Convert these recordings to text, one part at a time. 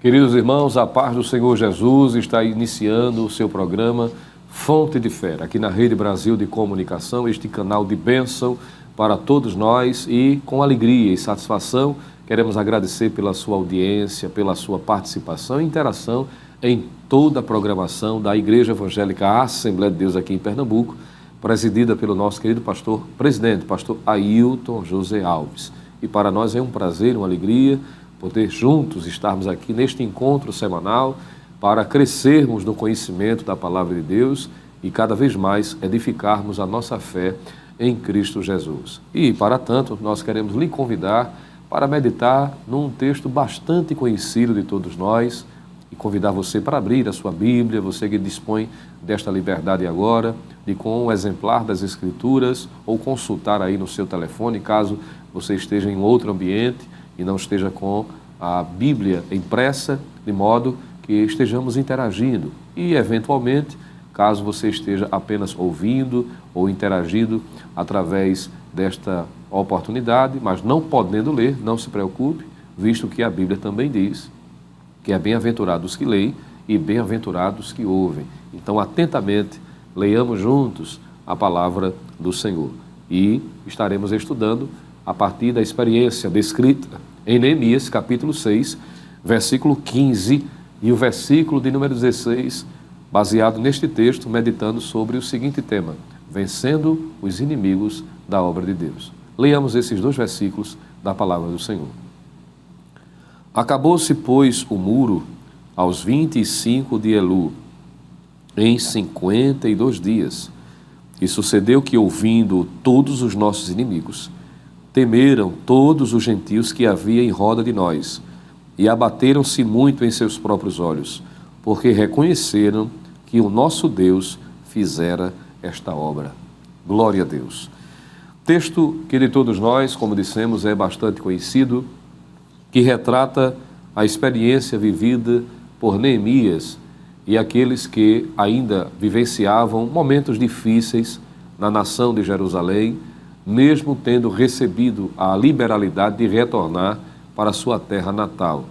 Queridos irmãos, a paz do Senhor Jesus está iniciando o seu programa Fonte de Fé, aqui na Rede Brasil de Comunicação, este canal de bênção para todos nós e com alegria e satisfação queremos agradecer pela sua audiência, pela sua participação e interação em toda a programação da Igreja Evangélica Assembleia de Deus aqui em Pernambuco, presidida pelo nosso querido presidente, pastor Ailton José Alves. E para nós é um prazer, uma alegria poder juntos estarmos aqui neste encontro semanal para crescermos no conhecimento da Palavra de Deus e cada vez mais edificarmos a nossa fé em Cristo Jesus. E, para tanto, nós queremos lhe convidar para meditar num texto bastante conhecido de todos nós e convidar você para abrir a sua Bíblia, você que dispõe desta liberdade agora, de com um exemplar das Escrituras ou consultar aí no seu telefone, caso você esteja em outro ambiente e não esteja com a Bíblia impressa, de modo que estejamos interagindo. E, eventualmente, caso você esteja apenas ouvindo ou interagindo através desta oportunidade, mas não podendo ler, não se preocupe, visto que a Bíblia também diz que é bem-aventurados que leem e bem-aventurados que ouvem. Então, atentamente, leiamos juntos a palavra do Senhor. E estaremos estudando a partir da experiência descrita em Neemias, capítulo 6, versículo 15 e o versículo de número 16, baseado neste texto, meditando sobre o seguinte tema: vencendo os inimigos da obra de Deus. Leiamos esses dois versículos da palavra do Senhor. Acabou-se, pois, o muro aos 25 de Elu, em 52 dias. E sucedeu que, ouvindo todos os nossos inimigos, temeram todos os gentios que havia em roda de nós, e abateram-se muito em seus próprios olhos, porque reconheceram que o nosso Deus fizera esta obra. Glória a Deus. Texto que de todos nós, como dissemos, é bastante conhecido, que retrata a experiência vivida por Neemias e aqueles que ainda vivenciavam momentos difíceis na nação de Jerusalém, mesmo tendo recebido a liberalidade de retornar para a sua terra natal.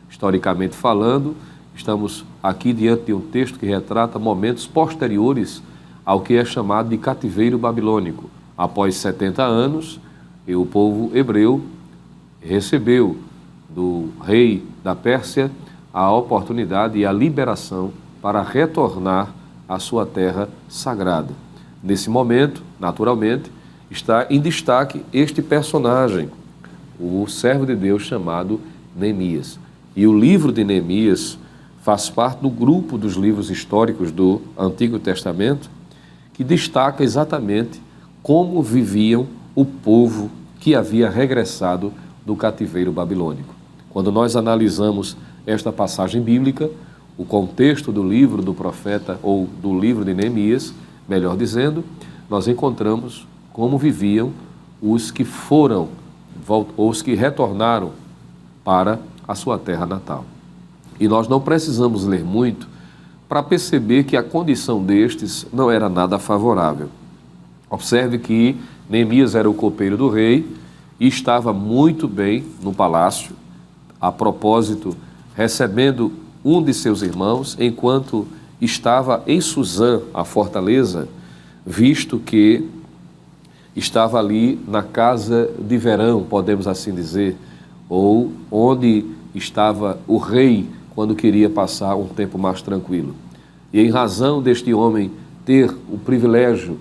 Historicamente falando, estamos aqui diante de um texto que retrata momentos posteriores ao que é chamado de cativeiro babilônico. Após 70 anos, o povo hebreu recebeu do rei da Pérsia a oportunidade e a liberação para retornar à sua terra sagrada. Nesse momento, naturalmente, está em destaque este personagem, o servo de Deus chamado Neemias. E o livro de Neemias faz parte do grupo dos livros históricos do Antigo Testamento, que destaca exatamente como viviam o povo que havia regressado do cativeiro babilônico. Quando nós analisamos esta passagem bíblica, o contexto do livro do profeta, ou do livro de Neemias, melhor dizendo, nós encontramos como viviam os que foram, ou os que retornaram para a sua terra natal. E nós não precisamos ler muito para perceber que a condição destes não era nada favorável. Observe que Neemias era o copeiro do rei e estava muito bem no palácio, a propósito, recebendo um de seus irmãos, enquanto estava em Suzã, a fortaleza, visto que estava ali na casa de verão, podemos assim dizer, ou onde estava o rei quando queria passar um tempo mais tranquilo. E em razão deste homem ter o privilégio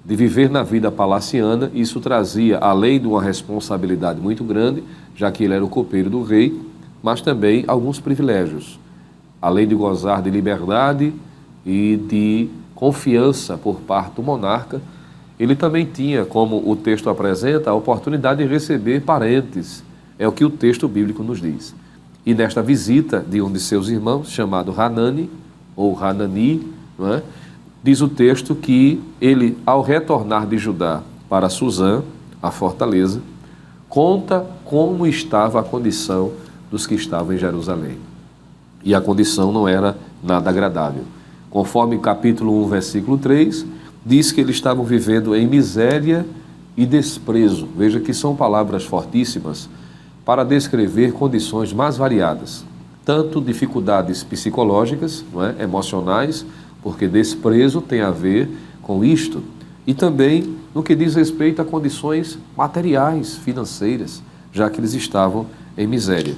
de viver na vida palaciana, isso trazia, além de uma responsabilidade muito grande, já que ele era o copeiro do rei, mas também alguns privilégios. Além de gozar de liberdade e de confiança por parte do monarca, ele também tinha, como o texto apresenta, a oportunidade de receber parentes. É o que o texto bíblico nos diz. E nesta visita de um de seus irmãos, chamado Hanani, ou Hanani, não é? Diz o texto que ele, ao retornar de Judá para Suzã, a fortaleza, conta como estava a condição dos que estavam em Jerusalém. E a condição não era nada agradável. Conforme capítulo 1, versículo 3, diz que eles estavam vivendo em miséria e desprezo. Veja que são palavras fortíssimas para descrever condições mais variadas. tanto dificuldades psicológicas, não é? Emocionais, porque desprezo tem a ver com isto, e também no que diz respeito a condições materiais, financeiras, já que eles estavam em miséria.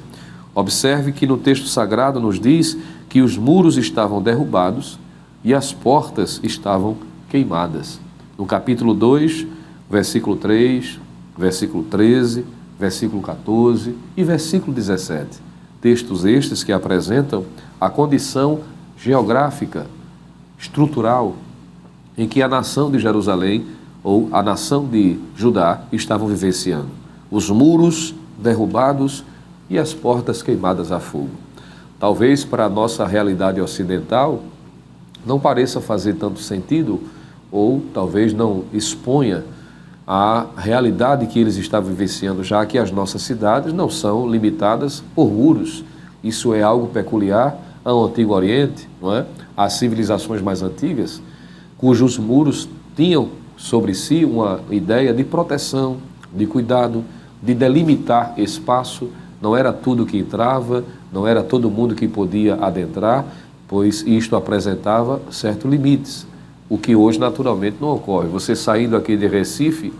Observe que no texto sagrado nos diz que os muros estavam derrubados e as portas estavam queimadas. No capítulo 2, versículo 3, versículo 13, versículo 14 e versículo 17. Textos estes que apresentam a condição geográfica, estrutural, em que a nação de Jerusalém ou a nação de Judá estavam vivenciando. Os muros derrubados e as portas queimadas a fogo. Talvez para a nossa realidade ocidental não pareça fazer tanto sentido, ou talvez não exponha a realidade que eles estavam vivenciando, já que as nossas cidades não são limitadas por muros. Isso é algo peculiar ao Antigo Oriente, não é? Às civilizações mais antigas, cujos muros tinham sobre si uma ideia de proteção, de cuidado, de delimitar espaço. Não era tudo que entrava, não era todo mundo que podia adentrar, pois isto apresentava certos limites, o que hoje naturalmente não ocorre. Você saindo aqui de Recife,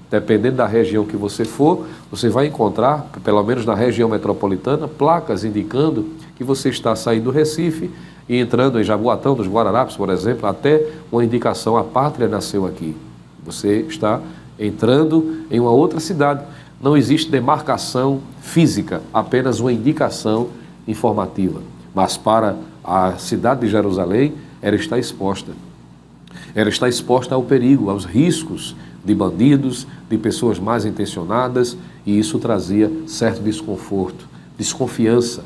dependendo da região que você for, você vai encontrar, pelo menos na região metropolitana, placas indicando que você está saindo do Recife e entrando em Jaboatão dos Guararapes, por exemplo, até uma indicação: a pátria nasceu aqui. Você está entrando em uma outra cidade. Não existe demarcação física, apenas uma indicação informativa. Mas para a cidade de Jerusalém, ela está exposta. Ela está exposta ao perigo, aos riscos de bandidos, de pessoas mais intencionadas, e isso trazia certo desconforto, desconfiança.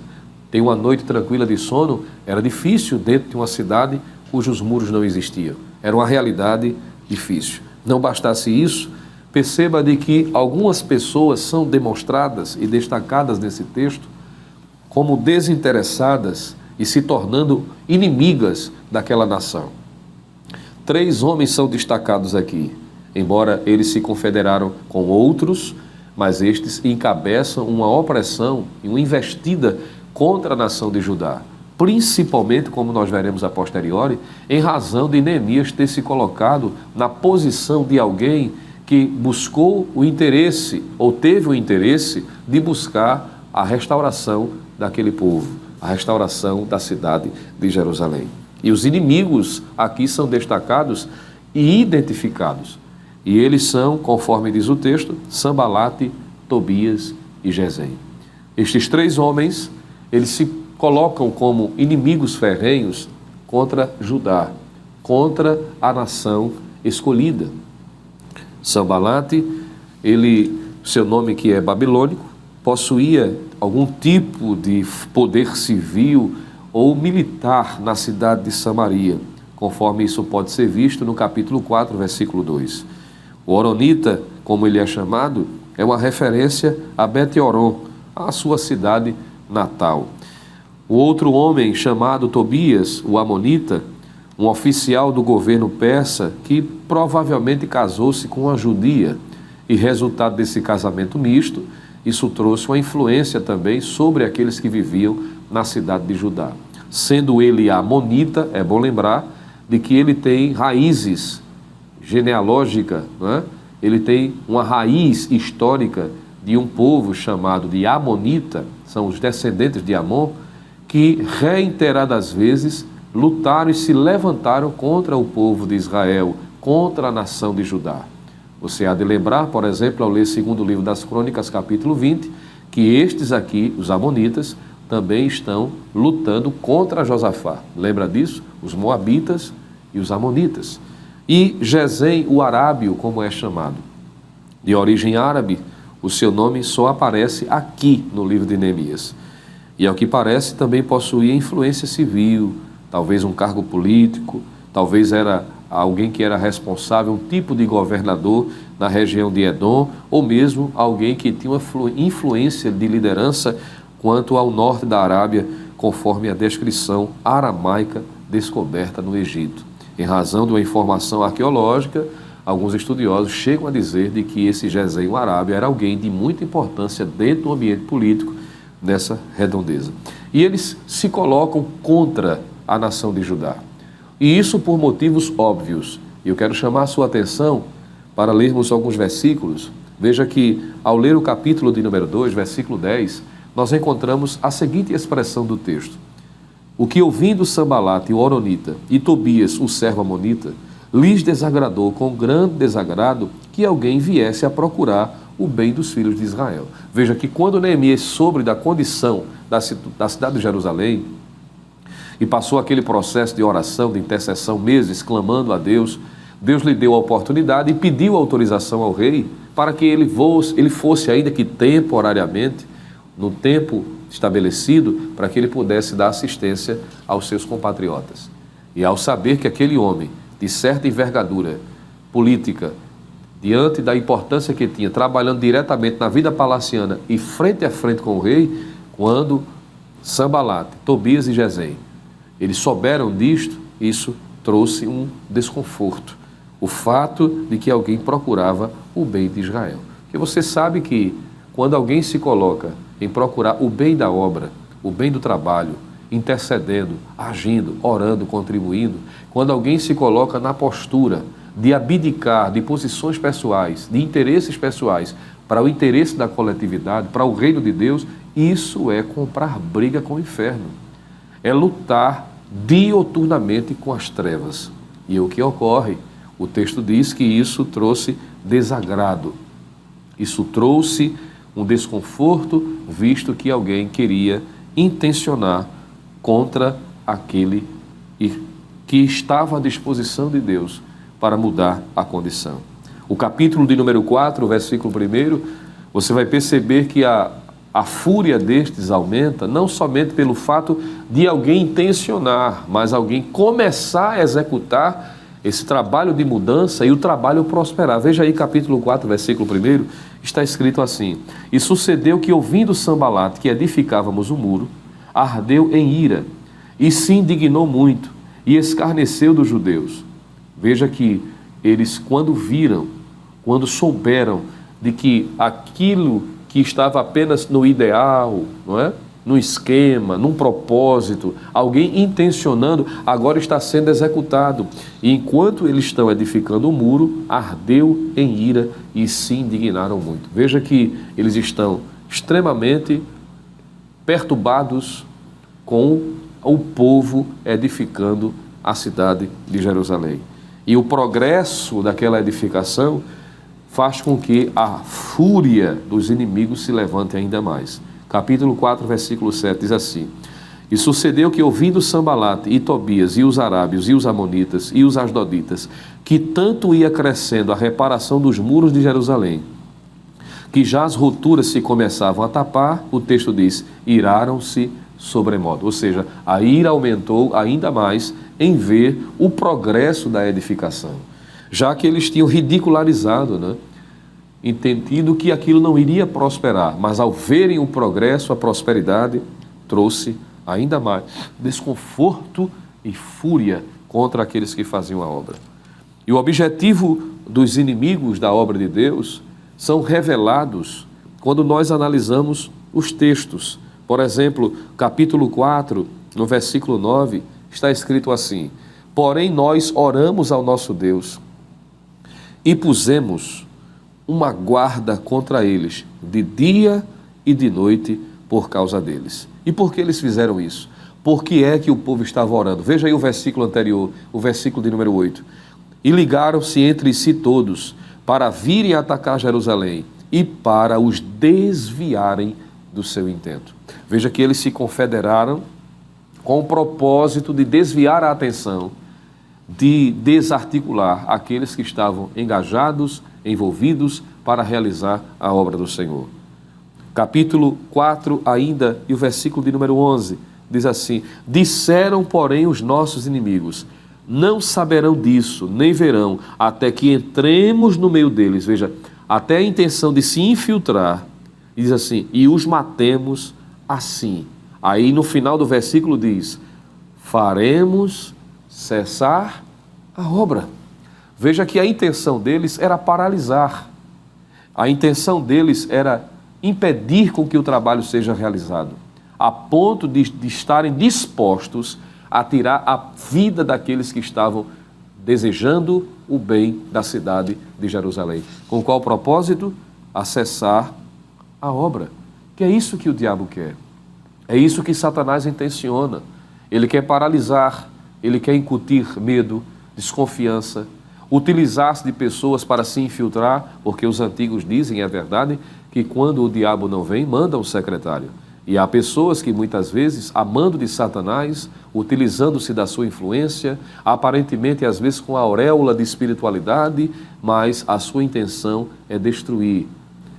Ter uma noite tranquila de sono era difícil dentro de uma cidade cujos muros não existiam. Era uma realidade difícil. Não bastasse isso, perceba de que algumas pessoas são demonstradas e destacadas nesse texto como desinteressadas e se tornando inimigas daquela nação. 3 homens são destacados aqui, embora eles se confederaram com outros, mas estes encabeçam uma opressão e uma investida contra a nação de Judá, principalmente, como nós veremos a posteriori, em razão de Neemias ter se colocado na posição de alguém que buscou o interesse, ou teve o interesse, de buscar a restauração daquele povo, a restauração da cidade de Jerusalém. E os inimigos aqui são destacados e identificados. E eles são, conforme diz o texto, Sanbalate, Tobias e Gesem. Estes 3 homens, eles se colocam como inimigos ferrenhos contra Judá, contra a nação escolhida. Sanbalate, seu nome que é babilônico, possuía algum tipo de poder civil ou militar na cidade de Samaria, conforme isso pode ser visto no capítulo 4, versículo 2. O Horonita, como ele é chamado, é uma referência a Bet-Horon, a sua cidade natal. O outro homem chamado Tobias, o Amonita, um oficial do governo persa que provavelmente casou-se com uma judia, e resultado desse casamento misto, isso trouxe uma influência também sobre aqueles que viviam na cidade de Judá. Sendo ele amonita, é bom lembrar de que ele tem raízes genealógicas, né? Ele tem uma raiz histórica de um povo chamado de Amonita, são os descendentes de Amon, que reiteradas vezes lutaram e se levantaram contra o povo de Israel, contra a nação de Judá. Você há de lembrar, por exemplo, ao ler o 2º livro das Crônicas, capítulo 20, que estes aqui, os amonitas, também estão lutando contra Josafá. Lembra disso? Os moabitas e os amonitas. E Gesem, o arábio, como é chamado, de origem árabe, o seu nome só aparece aqui no livro de Neemias. E ao que parece também possuía influência civil, talvez um cargo político, talvez era alguém que era responsável, um tipo de governador na região de Edom, ou mesmo alguém que tinha uma influência de liderança quanto ao norte da Arábia, conforme a descrição aramaica descoberta no Egito. Em razão de uma informação arqueológica, alguns estudiosos chegam a dizer de que esse Gesem, o arábio, era alguém de muita importância dentro do ambiente político, nessa redondeza. E eles se colocam contra a nação de Judá. E isso por motivos óbvios. E eu quero chamar a sua atenção para lermos alguns versículos. Veja que, ao ler o capítulo de número 2, versículo 10, nós encontramos a seguinte expressão do texto: o que ouvindo Sambalate, o Horonita, e Tobias, o servo amonita, lhes desagradou com grande desagrado que alguém viesse a procurar o bem dos filhos de Israel. Veja que quando Neemias soube da condição da cidade de Jerusalém e passou aquele processo de oração, de intercessão, meses clamando a Deus, Deus lhe deu a oportunidade e pediu autorização ao rei para que ele fosse, ainda que temporariamente, no tempo estabelecido, para que ele pudesse dar assistência aos seus compatriotas. E ao saber que aquele homem, de certa envergadura política, diante da importância que tinha, trabalhando diretamente na vida palaciana e frente a frente com o rei, quando Sambalate, Tobias e Gesem, eles souberam disto, isso trouxe um desconforto. O fato de que alguém procurava o bem de Israel. Porque você sabe que quando alguém se coloca em procurar o bem da obra, o bem do trabalho, intercedendo, agindo, orando, contribuindo, quando alguém se coloca na postura de abdicar de posições pessoais, de interesses pessoais, para o interesse da coletividade, para o reino de Deus, isso é comprar briga com o inferno. É lutar dioturnamente com as trevas. E o que ocorre? O texto diz que isso trouxe desagrado. Isso trouxe um desconforto, visto que alguém queria intencionar contra aquele que estava à disposição de Deus para mudar a condição. O capítulo de número 4, versículo 1, você vai perceber que a fúria destes aumenta, não somente pelo fato de alguém intencionar, mas alguém começar a executar esse trabalho de mudança e o trabalho prosperar. Veja aí capítulo 4, versículo 1, está escrito assim: e sucedeu que, ouvindo Sambalate que edificávamos o muro, ardeu em ira, e se indignou muito, e escarneceu dos judeus. Veja que eles, quando souberam de que aquilo que estava apenas no ideal, não é? No esquema, num propósito, alguém intencionando, agora está sendo executado. E enquanto eles estão edificando o muro, ardeu em ira e se indignaram muito. Veja que eles estão extremamente perturbados com o povo edificando a cidade de Jerusalém. E o progresso daquela edificação faz com que a fúria dos inimigos se levante ainda mais. Capítulo 4, versículo 7 diz assim: e sucedeu que, ouvindo Sambalate e Tobias e os arábios e os amonitas e os asdoditas, que tanto ia crescendo a reparação dos muros de Jerusalém, que já as rupturas se começavam a tapar, o texto diz, iraram-se sobremodo. Ou seja, a ira aumentou ainda mais em ver o progresso da edificação, já que eles tinham ridicularizado, né? Entendido que aquilo não iria prosperar, mas ao verem o progresso, a prosperidade, trouxe ainda mais desconforto e fúria contra aqueles que faziam a obra. E o objetivo dos inimigos da obra de Deus são revelados quando nós analisamos os textos. Por exemplo, capítulo 4, no versículo 9, está escrito assim: porém nós oramos ao nosso Deus e pusemos uma guarda contra eles, de dia e de noite, por causa deles. E por que eles fizeram isso? Por que é que o povo estava orando? Veja aí o versículo anterior, o versículo de número 8. E ligaram-se entre si todos, para virem atacar Jerusalém, e para os desviarem do seu intento. Veja que eles se confederaram com o propósito de desviar a atenção, de desarticular aqueles que estavam engajados, envolvidos para realizar a obra do Senhor. Capítulo 4 ainda, e o versículo de número 11, diz assim: disseram, porém, os nossos inimigos, não saberão disso, nem verão, até que entremos no meio deles. Veja, até a intenção de se infiltrar, diz assim, e os matemos assim. Aí no final do versículo diz, faremos cessar a obra. Veja que a intenção deles era paralisar. A intenção deles era impedir com que o trabalho seja realizado, a ponto de estarem dispostos a tirar a vida daqueles que estavam desejando o bem da cidade de Jerusalém. Com qual propósito? Acessar a obra. Que é isso que o diabo quer. É isso que Satanás intenciona. Ele quer paralisar, ele quer incutir medo, desconfiança, utilizar-se de pessoas para se infiltrar, porque os antigos dizem, é verdade, que quando o diabo não vem, manda um secretário. E há pessoas que muitas vezes, amando de Satanás, utilizando-se da sua influência, aparentemente às vezes com a auréola de espiritualidade, mas a sua intenção é destruir,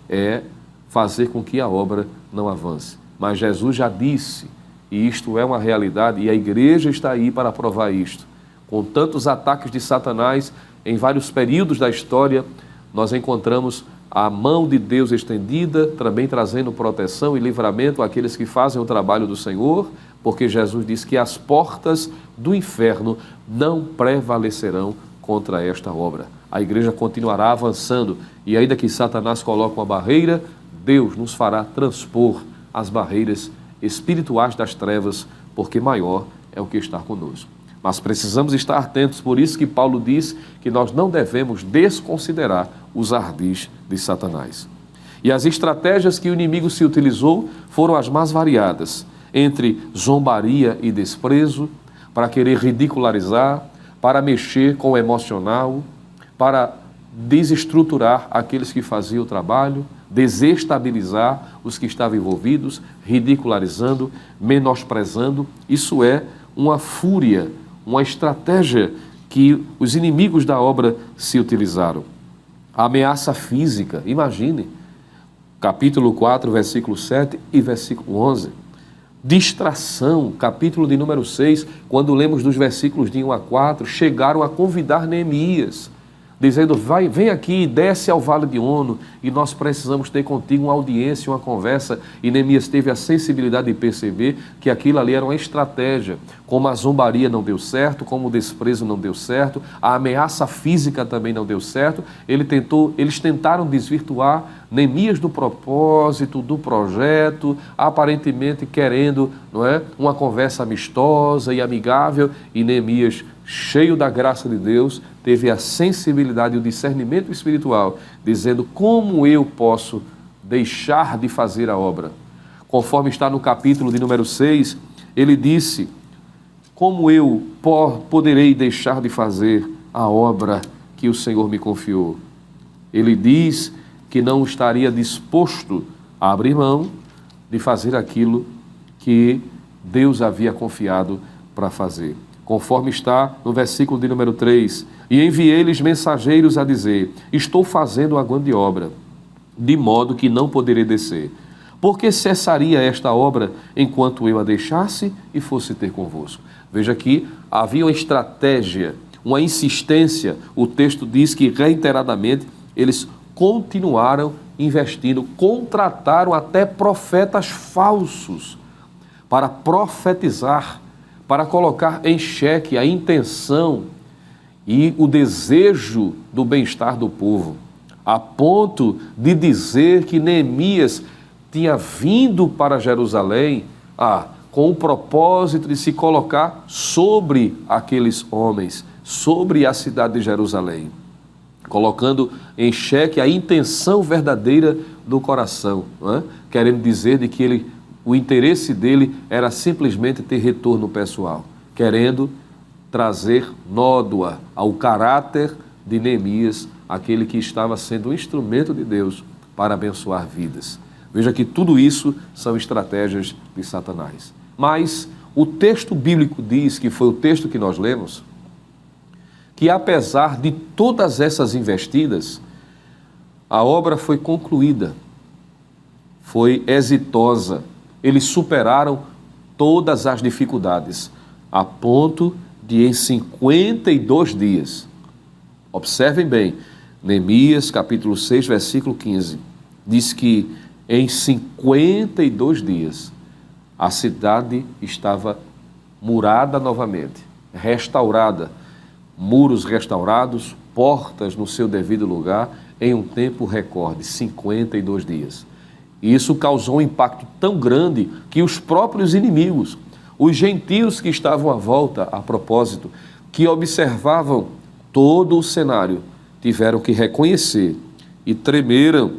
é fazer com que a obra não avance. Mas Jesus já disse, e isto é uma realidade, e a igreja está aí para provar isto. Com tantos ataques de Satanás, em vários períodos da história, nós encontramos a mão de Deus estendida, também trazendo proteção e livramento àqueles que fazem o trabalho do Senhor, porque Jesus diz que as portas do inferno não prevalecerão contra esta obra. A igreja continuará avançando, e ainda que Satanás coloque uma barreira, Deus nos fará transpor as barreiras espirituais das trevas, porque maior é o que está conosco. Mas precisamos estar atentos, por isso que Paulo diz que nós não devemos desconsiderar os ardis de Satanás. E as estratégias que o inimigo se utilizou foram as mais variadas, entre zombaria e desprezo, para querer ridicularizar, para mexer com o emocional, para desestruturar aqueles que faziam o trabalho, desestabilizar os que estavam envolvidos, ridicularizando, menosprezando. Isso é uma fúria, uma estratégia que os inimigos da obra se utilizaram. A ameaça física, imagine, capítulo 4, versículo 7 e versículo 11. Distração, capítulo de número 6, quando lemos dos versículos de 1 a 4, chegaram a convidar Neemias, dizendo, vem aqui, desce ao Vale de Ono, e nós precisamos ter contigo uma audiência, uma conversa. E Neemias teve a sensibilidade de perceber que aquilo ali era uma estratégia. Como a zombaria não deu certo, como o desprezo não deu certo, a ameaça física também não deu certo, eles tentaram desvirtuar Neemias do propósito, do projeto, aparentemente querendo, não é, uma conversa amistosa e amigável, e Neemias, cheio da graça de Deus, teve a sensibilidade e o discernimento espiritual, dizendo, como eu posso deixar de fazer a obra? Conforme está no capítulo de número 6, ele disse, como eu poderei deixar de fazer a obra que o Senhor me confiou? Ele diz que não estaria disposto a abrir mão de fazer aquilo que Deus havia confiado para fazer. Conforme está no versículo de número 3, e enviei-lhes mensageiros a dizer, estou fazendo uma grande obra, de modo que não poderei descer. Porque cessaria esta obra enquanto eu a deixasse e fosse ter convosco? Veja que havia uma estratégia, uma insistência. O texto diz que reiteradamente eles continuaram investindo, contrataram até profetas falsos para profetizar, para colocar em xeque a intenção e o desejo do bem-estar do povo, a ponto de dizer que Neemias tinha vindo para Jerusalém com o propósito de se colocar sobre aqueles homens, sobre a cidade de Jerusalém, colocando em xeque a intenção verdadeira do coração, não é? Querendo dizer de que o interesse dele era simplesmente ter retorno pessoal, querendo trazer nódoa ao caráter de Neemias, aquele que estava sendo um instrumento de Deus para abençoar vidas. Veja que tudo isso são estratégias de Satanás. Mas o texto bíblico diz, que foi o texto que nós lemos, que apesar de todas essas investidas, a obra foi concluída, foi exitosa. Eles superaram todas as dificuldades, a ponto de em 52 dias, observem bem, Neemias capítulo 6, versículo 15, diz que em 52 dias a cidade estava murada novamente, restaurada, muros restaurados, portas no seu devido lugar, em um tempo recorde, 52 dias. E isso causou um impacto tão grande que os próprios inimigos, os gentios que estavam à volta, a propósito, que observavam todo o cenário, tiveram que reconhecer e tremeram,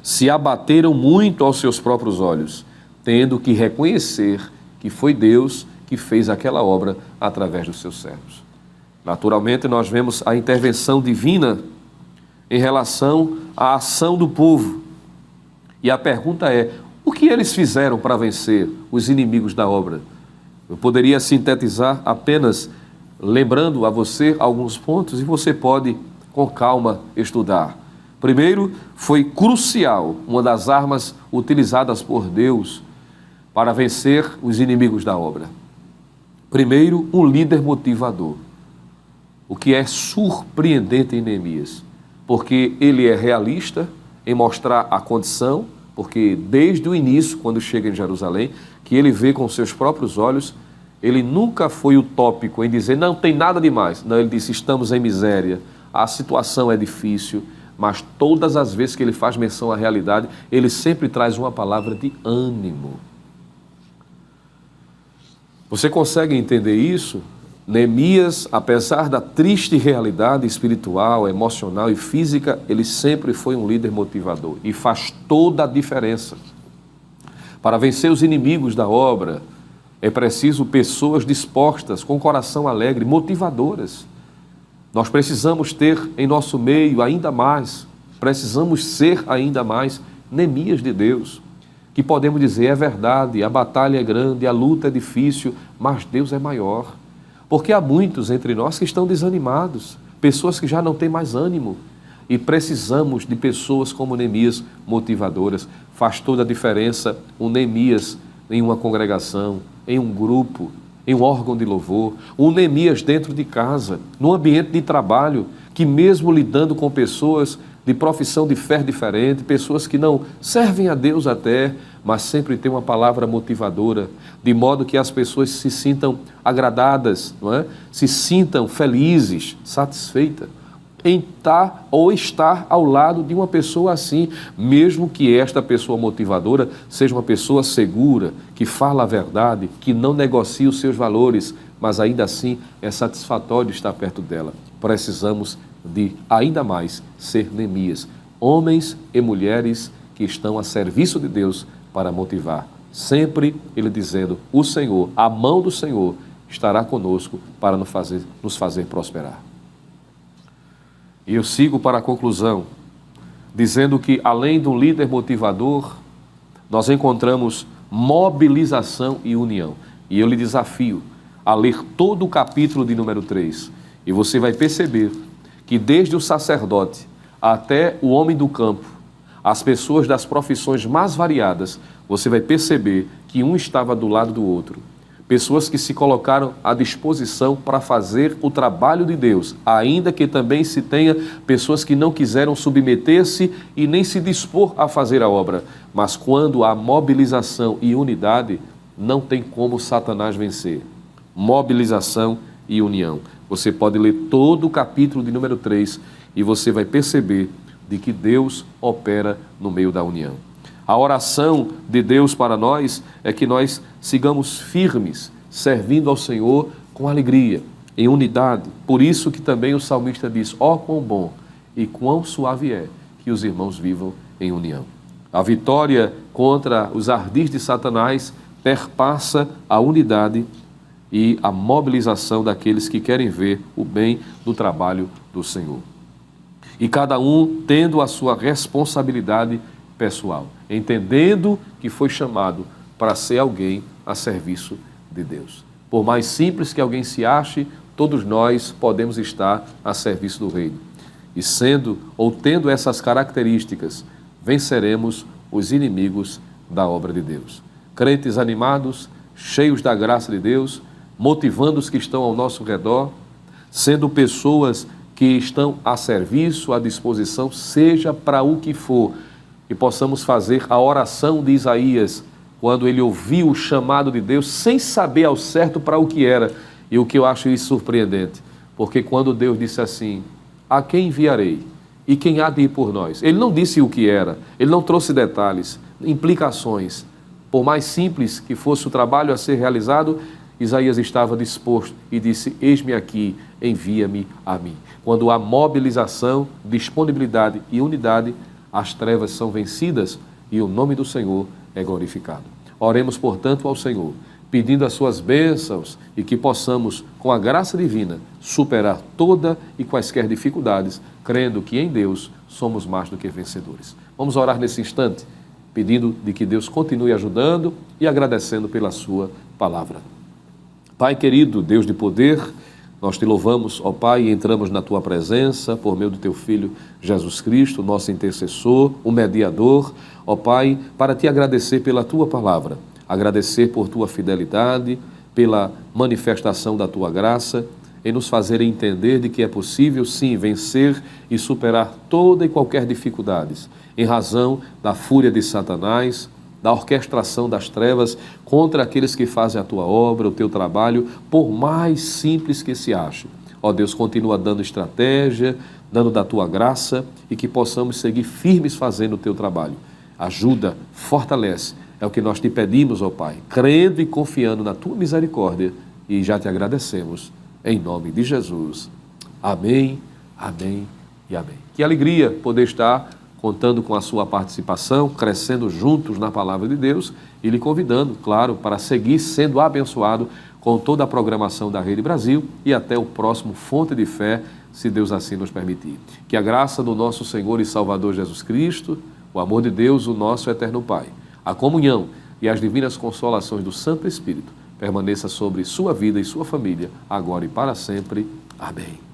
se abateram muito aos seus próprios olhos, tendo que reconhecer que foi Deus que fez aquela obra através dos seus servos. Naturalmente, nós vemos a intervenção divina em relação à ação do povo. E a pergunta é, o que eles fizeram para vencer os inimigos da obra? Eu poderia sintetizar apenas lembrando a você alguns pontos e você pode, com calma, estudar. Primeiro, foi crucial, uma das armas utilizadas por Deus para vencer os inimigos da obra. Primeiro, um líder motivador. O que é surpreendente em Neemias, porque ele é realista em mostrar a condição, porque desde o início, quando chega em Jerusalém, que ele vê com seus próprios olhos, ele nunca foi utópico em dizer, não tem nada demais. Não, ele disse, estamos em miséria, a situação é difícil, mas todas as vezes que ele faz menção à realidade, ele sempre traz uma palavra de ânimo. Você consegue entender isso? Neemias, apesar da triste realidade espiritual, emocional e física, ele sempre foi um líder motivador e faz toda a diferença. Para vencer os inimigos da obra, é preciso pessoas dispostas, com coração alegre, motivadoras. Nós precisamos ter em nosso meio ainda mais, precisamos ser ainda mais Neemias de Deus, que podemos dizer, é verdade, a batalha é grande, a luta é difícil, mas Deus é maior. Porque há muitos entre nós que estão desanimados, pessoas que já não têm mais ânimo. E precisamos de pessoas como Neemias, motivadoras. Faz toda a diferença um Neemias em uma congregação, em um grupo, em um órgão de louvor. Um Neemias dentro de casa, num ambiente de trabalho, que mesmo lidando com pessoas de profissão de fé diferente, pessoas que não servem a Deus até, mas sempre tem uma palavra motivadora, de modo que as pessoas se sintam agradadas, não é? Se sintam felizes, satisfeitas em estar ao lado de uma pessoa assim, mesmo que esta pessoa motivadora seja uma pessoa segura, que fala a verdade, que não negocia os seus valores, mas ainda assim é satisfatório estar perto dela. Precisamos de ainda mais ser Neemias, homens e mulheres que estão a serviço de Deus para motivar. Sempre ele dizendo, o Senhor, a mão do Senhor estará conosco para nos fazer prosperar. E eu sigo para a conclusão, dizendo que além do líder motivador, nós encontramos mobilização e união. E eu lhe desafio a ler todo o capítulo de número 3, e você vai perceber que desde o sacerdote até o homem do campo, as pessoas das profissões mais variadas, você vai perceber que um estava do lado do outro. Pessoas que se colocaram à disposição para fazer o trabalho de Deus, ainda que também se tenha pessoas que não quiseram submeter-se e nem se dispor a fazer a obra. Mas quando há mobilização e unidade, não tem como Satanás vencer. Mobilização e união. Você pode ler todo o capítulo de número 3 e você vai perceber de que Deus opera no meio da união. A oração de Deus para nós é que nós sigamos firmes, servindo ao Senhor com alegria, em unidade. Por isso que também o salmista diz, ó quão bom e quão suave é que os irmãos vivam em união. A vitória contra os ardis de Satanás perpassa a unidade e a mobilização daqueles que querem ver o bem do trabalho do Senhor. E cada um tendo a sua responsabilidade pessoal, entendendo que foi chamado para ser alguém a serviço de Deus. Por mais simples que alguém se ache, todos nós podemos estar a serviço do reino. E sendo ou tendo essas características, venceremos os inimigos da obra de Deus. Crentes animados, cheios da graça de Deus, motivando os que estão ao nosso redor, sendo pessoas que estão a serviço, à disposição, seja para o que for, e possamos fazer a oração de Isaías, quando ele ouviu o chamado de Deus, sem saber ao certo para o que era. E o que eu acho isso surpreendente, porque quando Deus disse assim, a quem enviarei? e quem há de ir por nós. Ele não disse o que era, ele não trouxe detalhes, implicações. Por mais simples que fosse o trabalho a ser realizado, Isaías estava disposto e disse: eis-me aqui, envia-me a mim. Quando há mobilização, disponibilidade e unidade, as trevas são vencidas e o nome do Senhor é glorificado. Oremos, portanto, ao Senhor, pedindo as suas bênçãos e que possamos, com a graça divina, superar toda e quaisquer dificuldades, crendo que em Deus somos mais do que vencedores. Vamos orar nesse instante, pedindo de que Deus continue ajudando e agradecendo pela sua palavra. Pai querido, Deus de poder, nós te louvamos, ó Pai, e entramos na tua presença por meio do teu Filho Jesus Cristo, nosso intercessor, o mediador, ó Pai, para te agradecer pela tua palavra, agradecer por tua fidelidade, pela manifestação da tua graça, em nos fazer entender de que é possível, sim, vencer e superar toda e qualquer dificuldades, em razão da fúria de Satanás, da orquestração das trevas contra aqueles que fazem a tua obra, o teu trabalho, por mais simples que se ache. Ó Deus, continua dando estratégia, dando da tua graça e que possamos seguir firmes fazendo o teu trabalho. Ajuda, fortalece, é o que nós te pedimos, ó Pai, crendo e confiando na tua misericórdia e já te agradecemos, em nome de Jesus. Amém, amém e amém. Que alegria poder estar contando com a sua participação, crescendo juntos na palavra de Deus e lhe convidando, claro, para seguir sendo abençoado com toda a programação da Rede Brasil e até o próximo Fonte de Fé, se Deus assim nos permitir. Que a graça do nosso Senhor e Salvador Jesus Cristo, o amor de Deus, o nosso eterno Pai, a comunhão e as divinas consolações do Santo Espírito permaneça sobre sua vida e sua família, agora e para sempre. Amém.